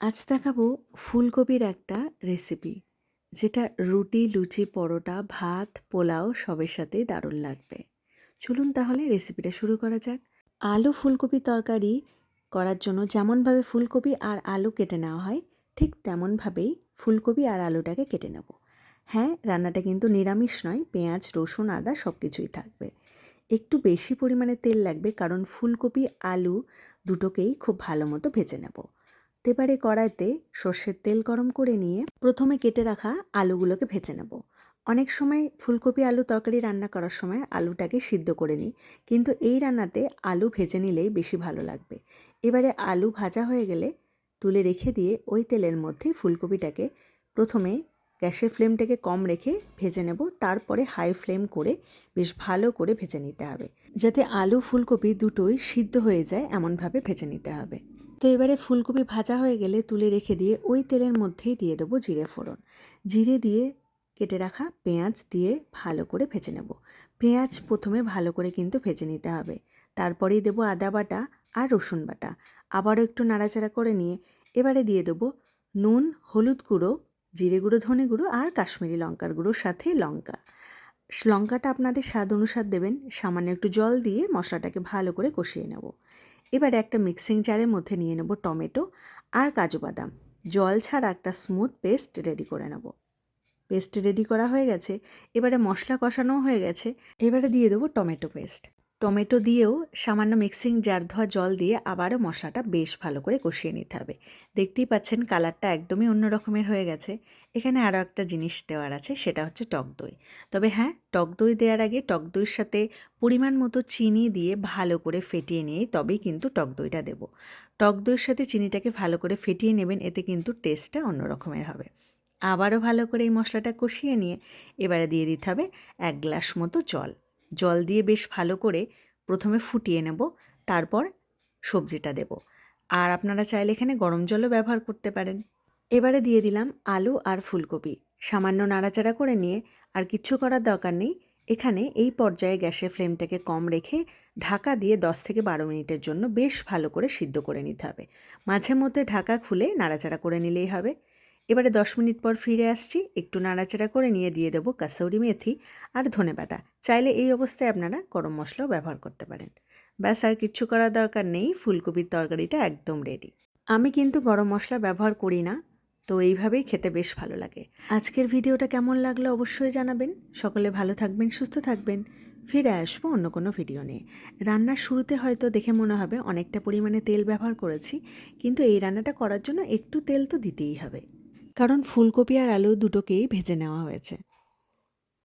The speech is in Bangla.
আজ দেখাবো ফুলকপির একটা রেসিপি, যেটা রুটি, লুচি, পরোটা, ভাত, পোলাও সবের সাথেই দারুণ লাগবে। চলুন তাহলে রেসিপিটা শুরু করা যাক। আলু ফুলকপি তরকারি করার জন্য যেমনভাবে ফুলকপি আর আলু কেটে নেওয়া হয়, ঠিক তেমনভাবেই ফুলকপি আর আলুটাকে কেটে নেব। হ্যাঁ, রান্নাটা কিন্তু নিরামিষ নয়, পেঁয়াজ, রসুন, আদা সব কিছুই থাকবে। একটু বেশি পরিমাণে তেল লাগবে, কারণ ফুলকপি আলু দুটোকেই খুব ভালো মতো ভেজে নেব। এবারে কড়াইতে সর্ষের তেল গরম করে নিয়ে প্রথমে কেটে রাখা আলুগুলোকে ভেজে নেব। অনেক সময় ফুলকপি আলু তরকারি রান্না করার সময় আলুটাকে সিদ্ধ করে নিই, কিন্তু এই রান্নাতে আলু ভেজে নিলেই বেশি ভালো লাগবে। এবারে আলু ভাজা হয়ে গেলে তুলে রেখে দিয়ে ওই তেলের মধ্যেই ফুলকপিটাকে প্রথমে গ্যাসের ফ্লেমটাকে কম রেখে ভেজে নেব, তারপরে হাই ফ্লেম করে বেশ ভালো করে ভেজে নিতে হবে, যাতে আলু ফুলকপি দুটোই সিদ্ধ হয়ে যায় এমনভাবে ভেজে নিতে হবে। তো এবারে ফুলকপি ভাজা হয়ে গেলে তুলে রেখে দিয়ে ওই তেলের মধ্যেই দিয়ে দেবো জিরে ফোড়ন। জিরে দিয়ে কেটে রাখা পেঁয়াজ দিয়ে ভালো করে ভেজে নেব। পেঁয়াজ প্রথমে ভালো করে কিন্তু ভেজে নিতে হবে, তারপরেই দেবো আদা বাটা আর রসুন বাটা। আবারও একটু নাড়াচাড়া করে নিয়ে এবারে দিয়ে দেবো নুন, হলুদ গুঁড়ো, জিরে গুঁড়ো, ধনে গুঁড়ো আর কাশ্মীরি লঙ্কার গুঁড়োর সাথে লঙ্কাটা আপনাদের স্বাদ অনুসার দেবেন। সামান্য একটু জল দিয়ে মশলাটাকে ভালো করে কষিয়ে নেব। এবার একটা মিক্সিং জারের মধ্যে নিয়ে নেব টমেটো আর কাজু বাদাম। জল ছাড়া একটা স্মুথ পেস্ট রেডি করে নেব। পেস্ট রেডি করা হয়ে গেছে, এবারে মশলা কষানো হয়ে গেছে, এবারে দিয়ে দেবো টমেটো পেস্ট। টমেটো দিয়েও সামান্য মিক্সিং জার ধোয়া জল দিয়ে আবারও মশলাটা বেশ ভালো করে কষিয়ে নিতে হবে। দেখতেই পাচ্ছেন কালারটা একদমই অন্য রকমের হয়ে গেছে। এখানে আরও একটা জিনিস দেওয়ার আছে, সেটা হচ্ছে টক দই। তবে হ্যাঁ, টক দই দেওয়ার আগে টক দইয়ের সাথে পরিমাণ মতো চিনি দিয়ে ভালো করে ফেটিয়ে নিয়ে তবেই কিন্তু টক দইটা দেবো। টক দইয়ের সাথে চিনিটাকে ভালো করে ফেটিয়ে নেবেন, এতে কিন্তু টেস্টটা অন্য রকমের হবে। আবারও ভালো করে এই মশলাটা কষিয়ে নিয়ে এবারে দিয়ে দিতে হবে 1 গ্লাস মতো জল। জল দিয়ে বেশ ভালো করে প্রথমে ফুটিয়ে নেব, তারপর সবজিটা দেব। আর আপনারা চাইলে এখানে গরম জলও ব্যবহার করতে পারেন। এবারে দিয়ে দিলাম আলু আর ফুলকপি। সামান্য নাড়াচাড়া করে নিয়ে আর কিচ্ছু করার দরকার নেই। এখানে এই পর্যায়ে গ্যাসের ফ্লেমটাকে কম রেখে ঢাকা দিয়ে 10 থেকে 12 মিনিটের জন্য বেশ ভালো করে সিদ্ধ করে নিতে হবে। মাঝে মধ্যে ঢাকা খুলে নাড়াচাড়া করে নিলেই হবে। এবারে 10 মিনিট পর ফিরে আসছি। একটু নাড়াচাড়া করে নিয়ে দিয়ে দেবো কাসৌরি মেথি আর ধনেপাতা। চাইলে এই অবস্থায় আপনারা গরম মশলাও ব্যবহার করতে পারেন। ব্যাস, আর কিচ্ছু করার দরকার নেই, ফুলকপির তরকারিটা একদম রেডি। আমি কিন্তু গরম মশলা ব্যবহার করি না, তো এইভাবেই খেতে বেশ ভালো লাগে। আজকের ভিডিওটা কেমন লাগলো অবশ্যই জানাবেন। সকলে ভালো থাকবেন, সুস্থ থাকবেন। ফিরে আসবো অন্য কোনো ভিডিও নিয়ে। রান্নার শুরুতে হয়তো দেখে মনে হবে অনেকটা পরিমাণে তেল ব্যবহার করেছি, কিন্তু এই রান্নাটা করার জন্য একটু তেল তো দিতেই হবে, কারণ ফুলকপি আর আলু দুটোকেই ভেজে নেওয়া হয়েছে।